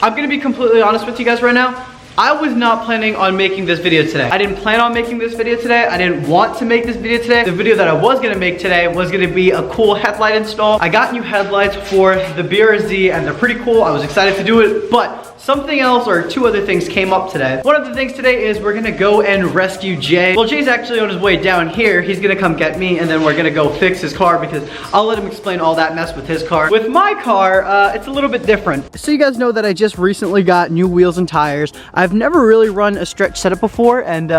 I'm gonna be completely honest with you guys right now. I was not planning on making this video today. I didn't plan on making this video today. I didn't want to make this video today. The video that I was gonna make today was gonna be a cool headlight install. I got new headlights for the BRZ and they're pretty cool. I was excited to do it, but something else or two other things came up today. One of the things today is we're gonna go and rescue Jay. Well, Jay's actually on his way down here. He's gonna come get me and then we're gonna go fix his car because I'll let him explain all that mess with his car. With my car, it's a little bit different. So you guys know that I just recently got new wheels and tires. I've never really run a stretch setup before and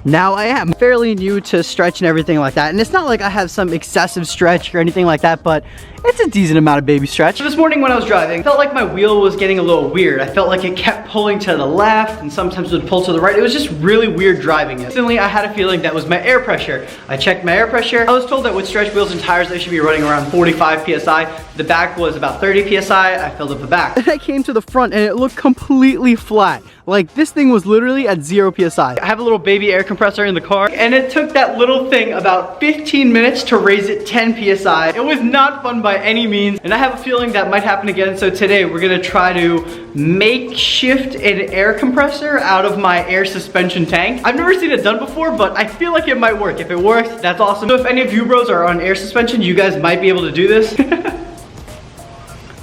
now I am fairly new to stretch and everything like that. And it's not like I have some excessive stretch or anything like that, but it's a decent amount of baby stretch. So this morning when I was driving, I felt like my wheel was getting a little weird. I felt like it kept pulling to the left and sometimes would pull to the right. It was just really weird driving it. Suddenly I had a feeling that was my air pressure. I checked my air pressure. I was told that with stretch wheels and tires, they should be running around 45 PSI. The back was about 30 PSI. I filled up the back. And I came to the front and it looked completely flat. Like this thing was literally at 0 PSI. I have a little baby air compressor in the car and it took that little thing about 15 minutes to raise it 10 PSI. It was not fun by any means and I have a feeling that might happen again. So today we're gonna try to makeshift an air compressor out of my air suspension tank. I've never seen it done before, but I feel like it might work. If it works, that's awesome. So if any of you bros are on air suspension, you guys might be able to do this.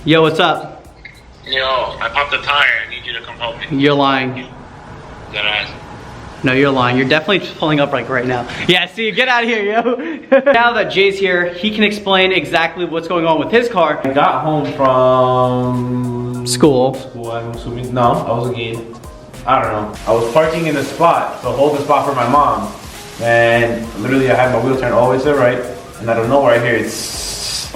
Yo, what's up? Yo, I popped a tire. I need you to come help me. You're lying. Dead ass. No, you're lying. You're definitely pulling up like right now. Yeah, see, get out of here, yo. Now that Jay's here, he can explain exactly what's going on with his car. I got home from School, I'm assuming. No, I was again. I don't know. I was parking in a spot to hold the spot for my mom. And literally I had my wheel turned all the way to the right. And out of nowhere I hear it's...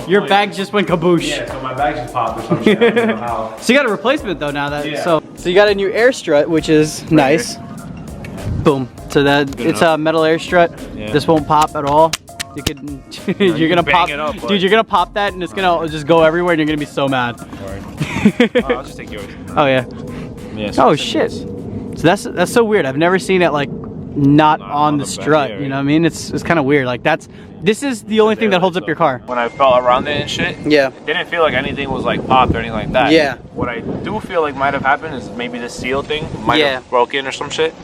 Your bag just went kaboosh. Yeah, so my bag just popped or some shit. I don't know how. So you got a replacement though now that, Yeah. so you got a new air strut, which is nice. Boom. So that Good it's enough. a metal air strut. Yeah. This won't pop at all. You could, you're gonna bang pop, it up, but- dude. You're gonna pop that, and it's gonna just go everywhere, and you're gonna be so mad. I'll just take yours. Oh yeah. Yeah, Oh shit. So that's so weird. I've never seen it like not on the the back, strut. yeah, You know what I mean? It's kind of weird. Like this is the only thing that holds up your car. When I felt around it and shit, Yeah. it didn't feel like anything was like popped or anything like that. Yeah. What I do feel like might have happened is maybe the seal thing might Yeah. have broken or some shit.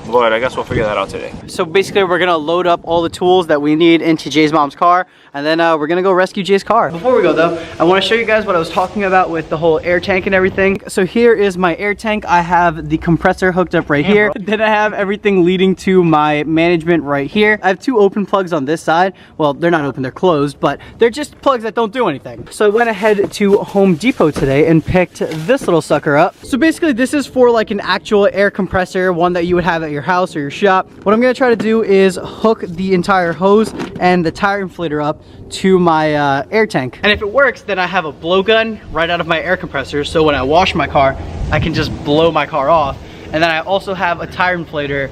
But I guess we'll figure that out today. So basically we're gonna load up all the tools that we need into Jay's mom's car and then we're gonna go rescue Jay's car. Before we go though, I wanna show you guys what I was talking about with the whole air tank and everything. So here is my air tank. I have the compressor hooked up right here. Then I have everything leading to my management right here. I have two open plugs on this side. Well, they're not open, they're closed, but they're just plugs that don't do anything. So I went ahead to Home Depot today and picked this little sucker up. So basically this is for like an actual air compressor, one that you would have at your house or your shop. What I'm gonna try to do is hook the entire hose and the tire inflator up to my air tank. And if it works, then I have a blowgun right out of my air compressor, so when I wash my car, I can just blow my car off. And then I also have a tire inflator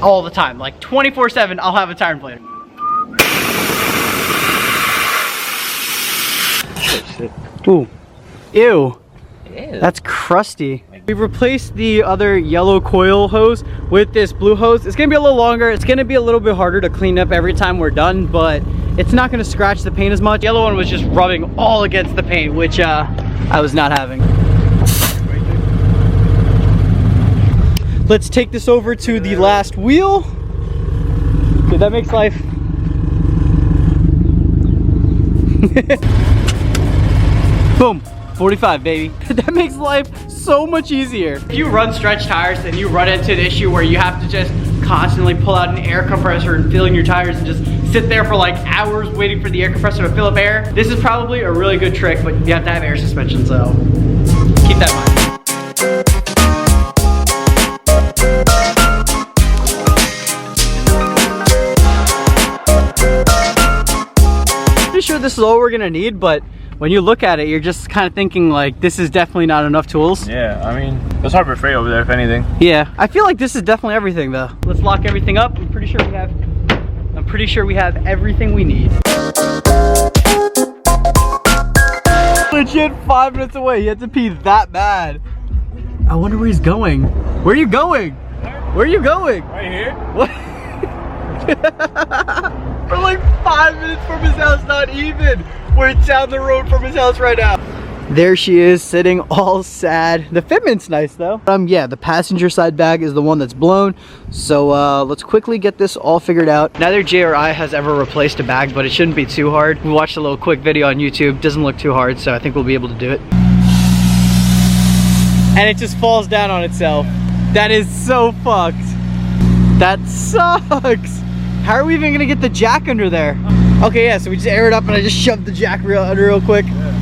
all the time, like 24/7, I'll have a tire inflator. Ooh, ew. That's crusty. We've replaced the other yellow coil hose with this blue hose. It's gonna be a little longer. It's gonna be a little bit harder to clean up every time we're done, but it's not gonna scratch the paint as much. The yellow one was just rubbing all against the paint, which I was not having. Let's take this over to the last wheel. Dude, that makes life. Boom. 45, baby. That makes life so much easier. If you run stretch tires and you run into an issue where you have to just constantly pull out an air compressor and fill in your tires and just sit there for like hours waiting for the air compressor to fill up air, this is probably a really good trick, but you have to have air suspension, so keep that in mind. Pretty sure this is all we're gonna need, but when you look at it, you're just kind of thinking like, this is definitely not enough tools. Yeah, I mean, there's Harbor Freight over there if anything. Yeah, I feel like this is definitely everything though. Let's lock everything up. I'm pretty sure we have everything we need. Legit 5 minutes away. He had to pee that bad. I wonder where he's going. Where are you going? Where are you going? Right here? What? We're like 5 minutes from his house, not even. We're down the road from his house right now. There she is, sitting all sad. The fitment's nice though. Yeah, the passenger side bag is the one that's blown. So let's quickly get this all figured out. Neither Jay or I has ever replaced a bag, but it shouldn't be too hard. We watched a little quick video on YouTube. Doesn't look too hard, so I think we'll be able to do it. And it just falls down on itself. That is so fucked. That sucks. How are we even gonna get the jack under there? Okay, yeah, so we just air it up and I just shoved the jack under real quick. Yeah.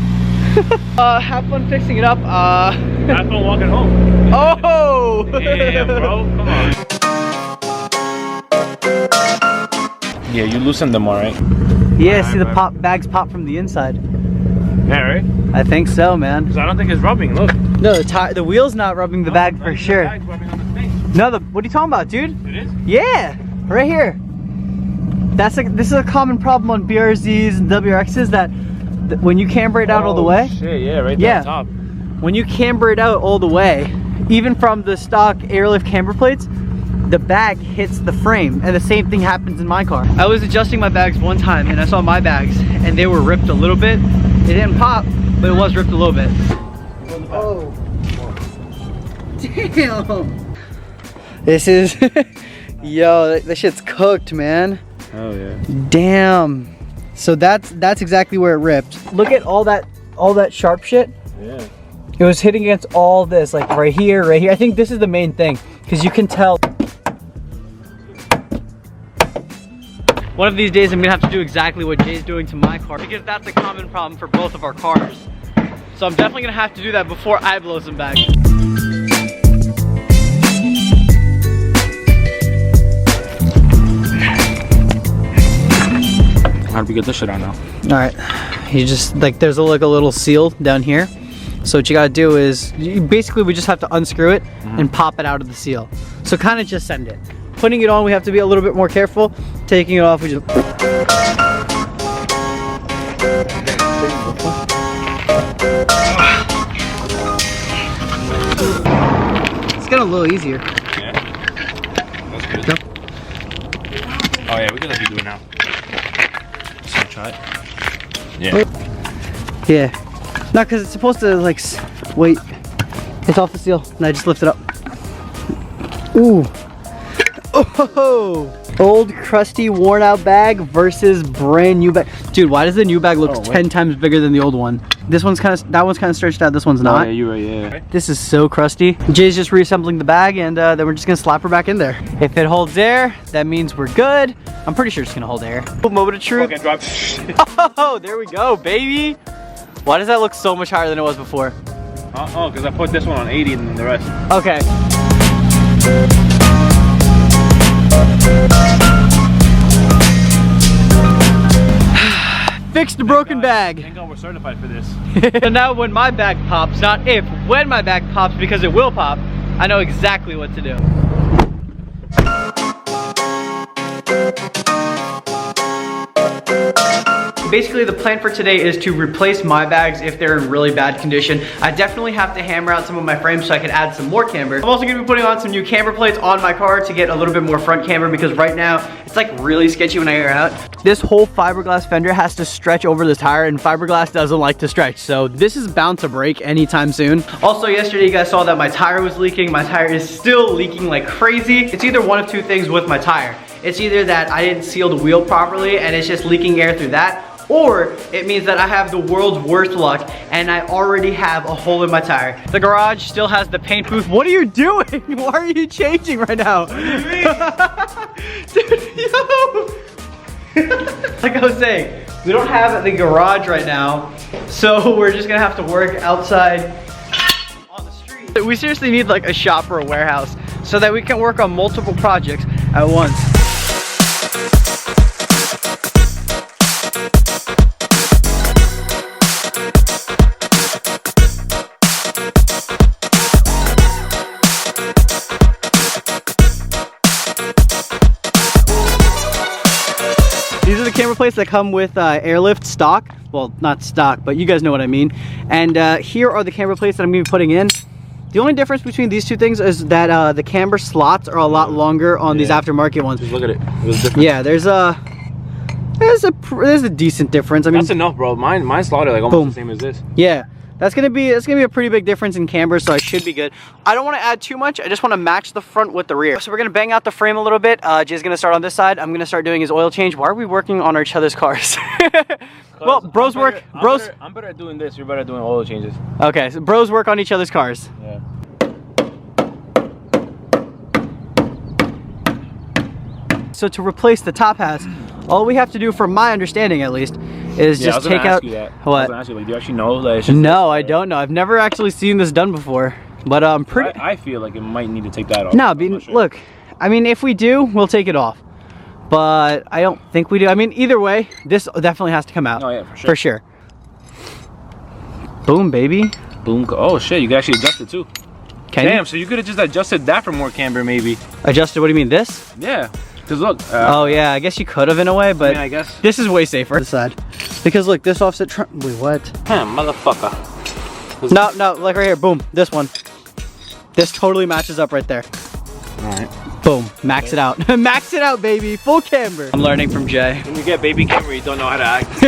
Have fun fixing it up. Have fun walking home. Oh! Damn, bro, come on. Yeah, you loosened them all right. Yeah, see the bags pop from the inside. Yeah, right? I think so, man. Because I don't think it's rubbing, look. No, the wheel's not rubbing the bag for sure. The bag's rubbing on the thing. No, what are you talking about, dude? It is? Yeah, right here. This is a common problem on BRZs and WRXs that when you camber it out all the way. Shit, yeah, right there on top. When you camber it out all the way, even from the stock airlift camber plates, the bag hits the frame, and the same thing happens in my car. I was adjusting my bags one time and I saw my bags and they were ripped a little bit. It didn't pop, but it was ripped a little bit. Oh. Damn. This is, yo, this shit's cooked, man. Oh yeah. Damn. So that's exactly where it ripped. Look at all that sharp shit. Yeah. It was hitting against all this, like right here, right here. I think this is the main thing, because you can tell. One of these days I'm gonna have to do exactly what Jay's doing to my car, because that's a common problem for both of our cars. So I'm definitely gonna have to do that before I blow some bags. How do we get this shit on now? All right, you just like there's like a little seal down here. So what you gotta do is basically we just have to unscrew it and pop it out of the seal. So kind of just send it. Putting it on, we have to be a little bit more careful. Taking it off, we just. It's getting a little easier. Yeah. That's good. Yep. Oh yeah, we can let you do it now. Just gonna try it. Yeah. Yeah. No, because it's supposed to like, wait. It's off the seal, and I just lift it up. Ooh. Oh. Old, crusty, worn out bag versus brand new bag. Dude, why does the new bag look 10 times bigger than the old one? This one's kind of, that one's kind of stretched out, this one's not. Oh, yeah, you're right, yeah. This is so crusty. Jay's just reassembling the bag, and then we're just gonna slap her back in there. If it holds air, that means we're good. I'm pretty sure it's gonna hold air. Moment of truth. Oh, there we go, baby. Why does that look so much higher than it was before? Oh, because I put this one on 80 and the rest. Okay. Fixed the broken bag. Thank God we're certified for this. And now when my bag pops, not if, when my bag pops, because it will pop, I know exactly what to do. Basically, the plan for today is to replace my bags if they're in really bad condition. I definitely have to hammer out some of my frames so I can add some more camber. I'm also gonna be putting on some new camber plates on my car to get a little bit more front camber, because right now it's like really sketchy when I air out. This whole fiberglass fender has to stretch over the tire, and fiberglass doesn't like to stretch, so this is bound to break anytime soon. Also, yesterday you guys saw that my tire was leaking. My tire is still leaking like crazy. It's either one of two things with my tire. It's either that I didn't seal the wheel properly and it's just leaking air through that, or it means that I have the world's worst luck and I already have a hole in my tire. The garage still has the paint booth. What are you doing? Why are you changing right now? What do you mean? Dude, yo! Like I was saying, we don't have the garage right now, so we're just gonna have to work outside on the street. We seriously need like a shop or a warehouse so that we can work on multiple projects at once. These are the camera plates that come with airlift stock. Well, not stock, but you guys know what I mean. And here are the camera plates that I'm gonna be putting in. The only difference between these two things is that the camber slots are a lot longer on these aftermarket ones. Just look at it. There's a difference. Yeah, there's a decent difference. I mean, that's enough, bro. Mine slotted like almost the same as this. Yeah, That's gonna be a pretty big difference in camber, so I should be good. I don't want to add too much. I just want to match the front with the rear. So we're gonna bang out the frame a little bit. Jay's gonna start on this side. I'm gonna start doing his oil change. Why are we working on each other's cars? Well, bros work. I'm better at doing this. You're better at doing oil changes. Okay, so bros work on each other's cars. Yeah. So to replace the top hats, all we have to do, from my understanding at least, is just take out. What? I was gonna ask you, like, do you actually know that it's just No, I don't know. I've never actually seen this done before, but pretty. I feel like it might need to take that off. No, look, I mean, if we do, we'll take it off. But I don't think we do. I mean, either way, this definitely has to come out. Oh yeah, for sure. For sure. Boom, baby. Boom. Oh shit, you can actually adjust it too. Can Damn, you? so you could have just adjusted that for more camber maybe. Adjusted, what do you mean, this? Yeah, because look. Oh yeah, I guess you could have in a way, but I guess. this is way safer. This side. Because look, this offset wait, what? Damn, motherfucker. No, like right here, boom, this one. This totally matches up right there. Alright. Boom, max it out. Max it out, baby, full camber. I'm learning from Jay. When you get baby camber, you don't know how to act.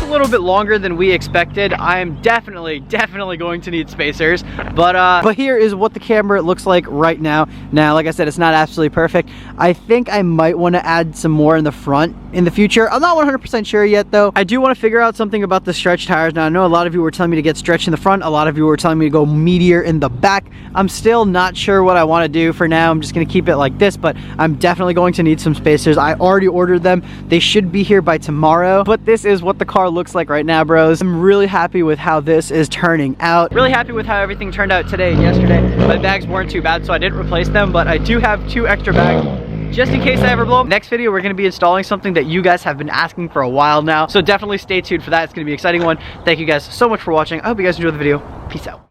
A little bit longer than we expected. I am definitely going to need spacers, but here is what the camber looks like right now. Now, like I said, it's not absolutely perfect. I think I might want to add some more in the front in the future. I'm not 100% sure yet though. I do want to figure out something about the stretch tires. Now I know a lot of you were telling me to get stretch in the front, a lot of you were telling me to go meatier in the back. I'm still not sure what I want to do for now. I'm just going to keep it like this, but I'm definitely going to need some spacers. I already ordered them. They should be here by tomorrow, but this is what the car looks like right now, bros. I'm really happy with how this is turning out. Really happy with how everything turned out today and yesterday. My bags weren't too bad, so I didn't replace them, but I do have 2 extra bags just in case I ever blow them. Next video, we're gonna be installing something that you guys have been asking for a while now, so definitely stay tuned for that. It's gonna be an exciting one. Thank you guys so much for watching. I hope you guys enjoyed the video. Peace out.